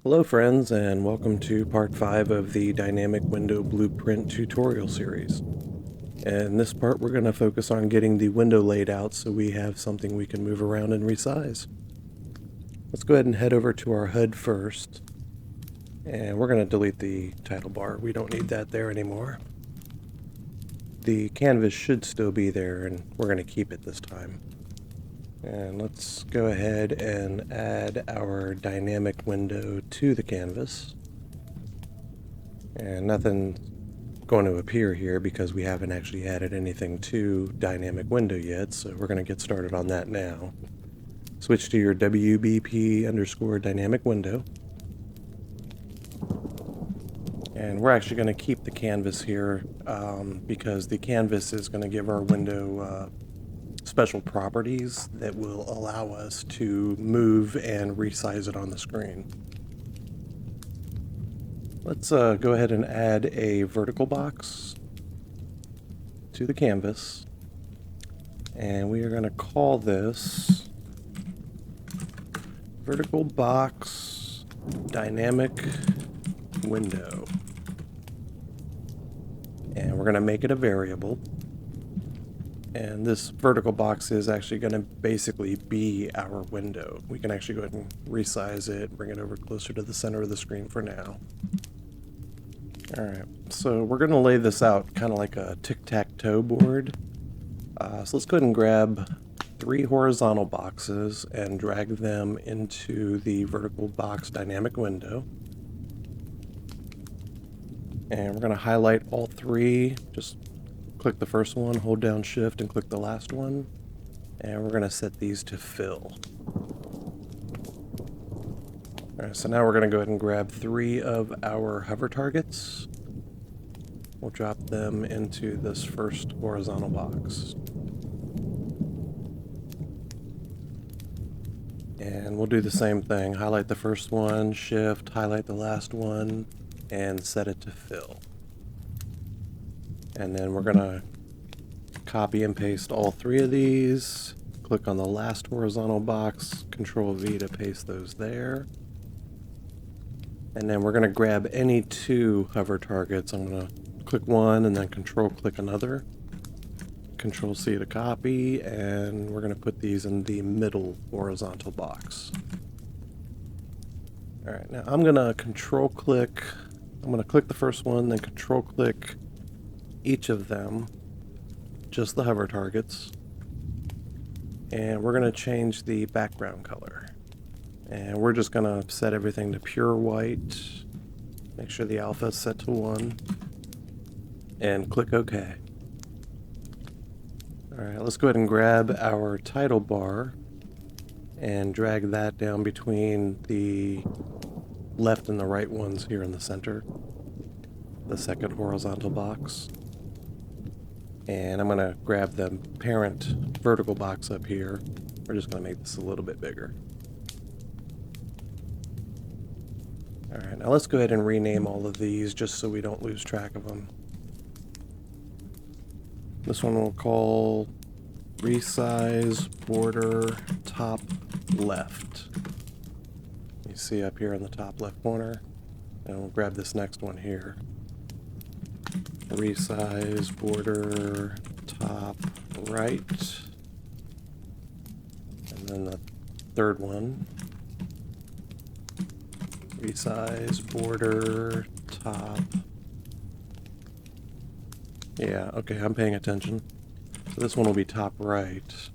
Hello friends, and welcome to part 5 of the Dynamic Window Blueprint tutorial series. In this part we're going to focus on getting the window laid out so we have something we can move around and resize. Let's go ahead and head over to our HUD first, and we're going to delete the title bar. We don't need that there anymore. The canvas should still be there, and we're going to keep it this time. And let's go ahead and add our dynamic window to the canvas. And nothing's going to appear here because we haven't actually added anything to dynamic window yet, so we're going to get started on that now. Switch to your WBP_dynamic window. And we're actually going to keep the canvas here because the canvas is going to give our window special properties that will allow us to move and resize it on the screen. Let's go ahead and add a vertical box to the canvas, and we are going to call this vertical box dynamic window, and we're going to make it a variable. And this vertical box is actually going to basically be our window. We can actually go ahead and resize it, bring it over closer to the center of the screen for now. Alright, so we're going to lay this out kind of like a tic-tac-toe board. So let's go ahead and grab 3 horizontal boxes and drag them into the vertical box dynamic window. And we're going to highlight all 3, just click the first one, hold down shift, and click the last one. And we're going to set these to fill. Alright, so now we're going to go ahead and grab 3 of our hover targets. We'll drop them into this first horizontal box. And we'll do the same thing. Highlight the first one, shift, highlight the last one, and set it to fill. And then we're going to copy and paste all 3 of these. Click on the last horizontal box, Control V to paste those there. And then we're going to grab any 2 hover targets. I'm going to click one and then Control click another. Control C to copy, and we're going to put these in the middle horizontal box. Alright, now I'm going to click the first one, then Control click each of them, just the hover targets, and we're going to change the background color, and we're just going to set everything to pure white, make sure the alpha is set to 1, and click OK. Alright, let's go ahead and grab our title bar and drag that down between the left and the right ones here in the center, the second horizontal box. And I'm going to grab the parent vertical box up here. We're just going to make this a little bit bigger. Alright, now let's go ahead and rename all of these just so we don't lose track of them. This one we'll call Resize Border Top Left. You see up here in the top left corner. And we'll grab this next one here. Resize border top right, and then the third one, resize border top, yeah, okay, I'm paying attention. So this one will be top right,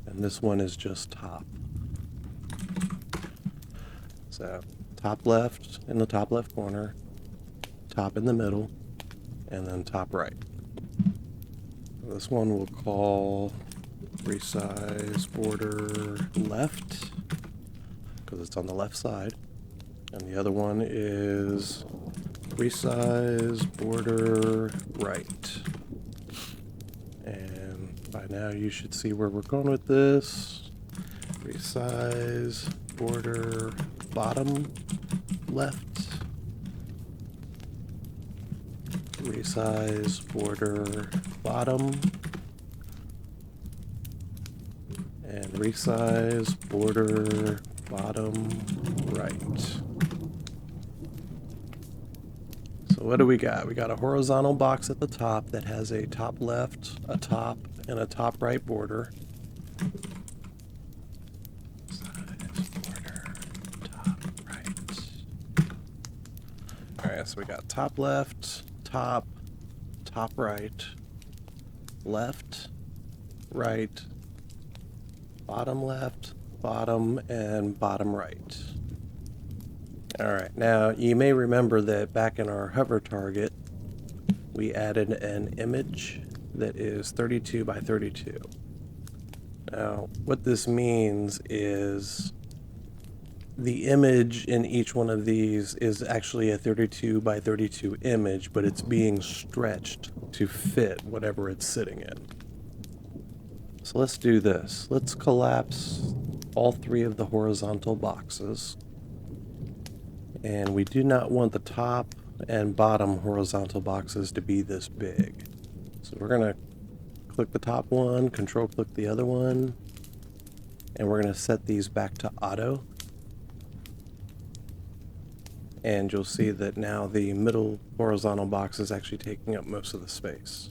and this one is just top. So top left in the top left corner, top in the middle, and then top right. This one we'll call resize border left because it's on the left side, and the other one is resize border right. And by now you should see where we're going with this. Resize border bottom left. Resize border bottom, and resize border bottom right. So what do we got? We got a horizontal box at the top that has a top left, a top, and a top right border. Size border, top right. Alright, so we got top left, top, top right, left, right, bottom left, bottom, and bottom right. Alright, now you may remember that back in our hover target, we added an image that is 32 by 32. Now, what this means is the image in each one of these is actually a 32 by 32 image, but it's being stretched to fit whatever it's sitting in. So let's do this. Let's collapse all three of the horizontal boxes. And we do not want the top and bottom horizontal boxes to be this big. So we're going to click the top one, control click the other one, and we're going to set these back to auto. And you'll see that now the middle horizontal box is actually taking up most of the space.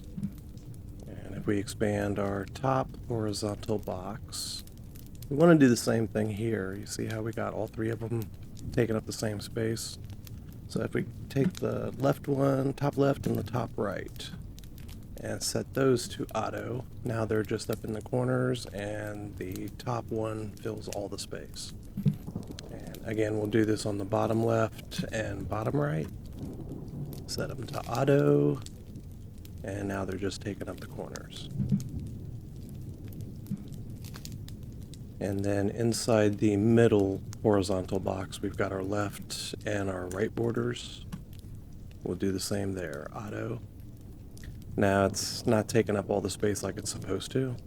And if we expand our top horizontal box, we want to do the same thing here. You see how we got all three of them taking up the same space? So if we take the left one, top left, and the top right, and set those to auto, now they're just up in the corners, and the top one fills all the space. And again, we'll do this on the bottom left and bottom right. Set them to auto, and now they're just taking up the corners. And then inside the middle horizontal box, we've got our left and our right borders. We'll do the same there, auto. Now it's not taking up all the space like it's supposed to.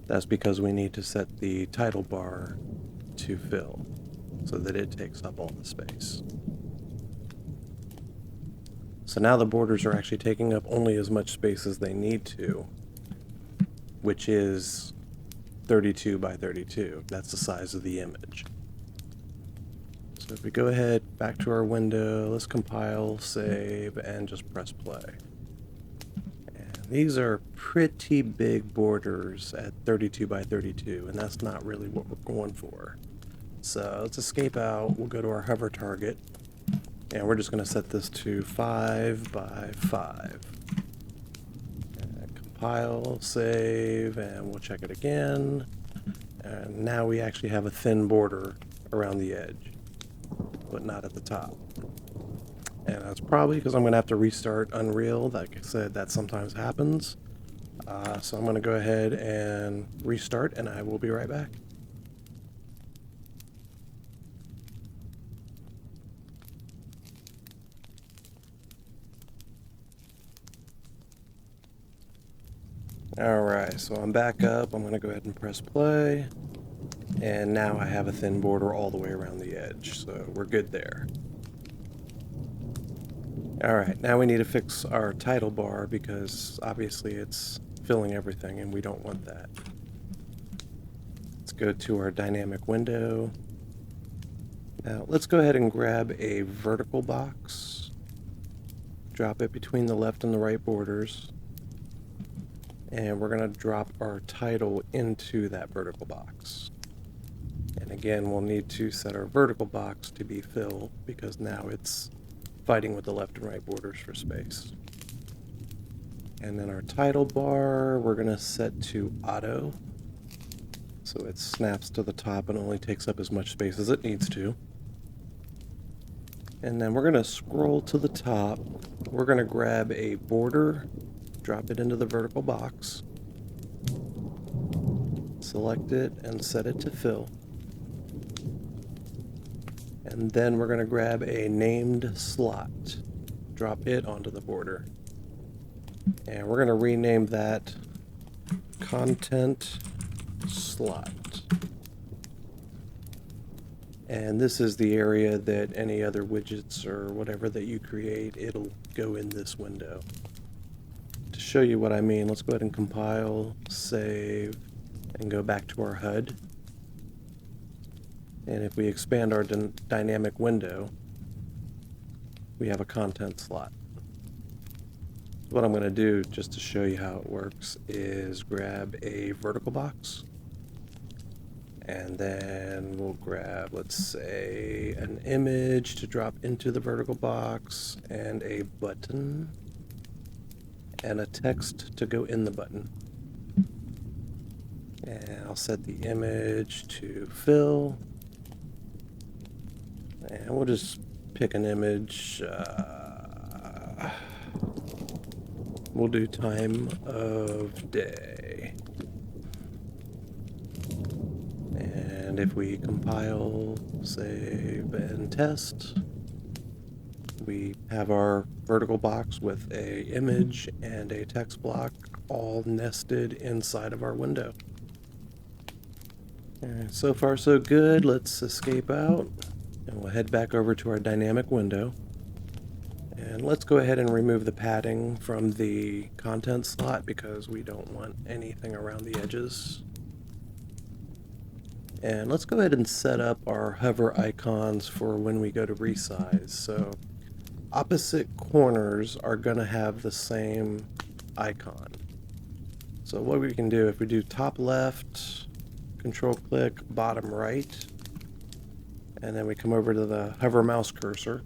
That's because we need to set the title bar to fill so that it takes up all the space. So now the borders are actually taking up only as much space as they need to, which is 32 by 32. That's the size of the image. So if we go ahead back to our window, let's compile, save, and just press play. And these are pretty big borders at 32 by 32, and that's not really what we're going for. So let's escape out. We'll go to our hover target, and we're just going to set this to 5 by 5. Compile, save, and we'll check it again. And now we actually have a thin border around the edge, but not at the top. And that's probably because I'm going to have to restart Unreal. Like I said, that sometimes happens. So I'm going to go ahead and restart, and I will be right back. Alright, so I'm back up. I'm going to go ahead and press play. And now I have a thin border all the way around the edge, so we're good there. Alright, now we need to fix our title bar because obviously it's filling everything and we don't want that. Let's go to our dynamic window. Now let's go ahead and grab a vertical box. Drop it between the left and the right borders. And we're going to drop our title into that vertical box. And again, we'll need to set our vertical box to be fill because now it's fighting with the left and right borders for space. And then our title bar, we're going to set to auto. So it snaps to the top and only takes up as much space as it needs to. And then we're going to scroll to the top. We're going to grab a border, drop it into the vertical box, select it and set it to fill. And then we're going to grab a named slot, drop it onto the border. And we're going to rename that content slot. And this is the area that any other widgets or whatever that you create, it'll go in this window. To show you what I mean, let's go ahead and compile, save, and go back to our HUD. And if we expand our dynamic window, we have a content slot. What I'm going to do, just to show you how it works, is grab a vertical box, and then we'll grab, let's say, an image to drop into the vertical box, and a button, and a text to go in the button. And I'll set the image to fill, and we'll just pick an image. We'll do time of day. And if we compile, save, and test, we have our vertical box with a image and a text block all nested inside of our window. And so far so good. Let's escape out, and we'll head back over to our dynamic window. And let's go ahead and remove the padding from the content slot because we don't want anything around the edges. And let's go ahead and set up our hover icons for when we go to resize. So opposite corners are going to have the same icon. So what we can do, if we do top left, control click bottom right, and then we come over to the hover mouse cursor,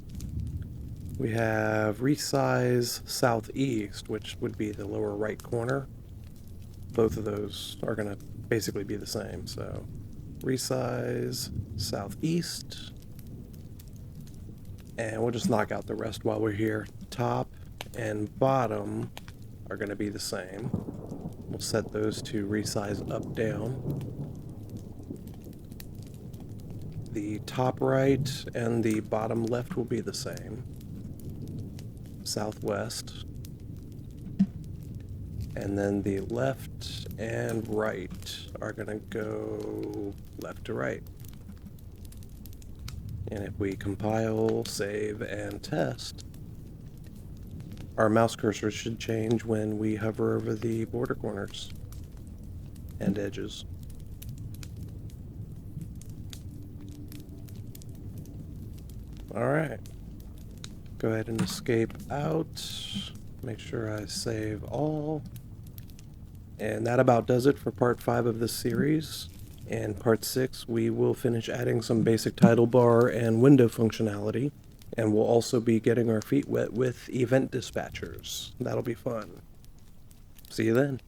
we have resize southeast, which would be the lower right corner. Both of those are going to basically be the same. So resize southeast, and we'll just knock out the rest while we're here. Top and bottom are going to be the same. We'll set those to resize up, down. The top right and the bottom left will be the same. Southwest, and then the left and right are going to go left to right. And if we compile, save, and test, our mouse cursor should change when we hover over the border corners and edges. All right. Go ahead and escape out. Make sure I save all. And that about does it for part 5 of this series. In part 6, we will finish adding some basic title bar and window functionality. And we'll also be getting our feet wet with event dispatchers. That'll be fun. See you then.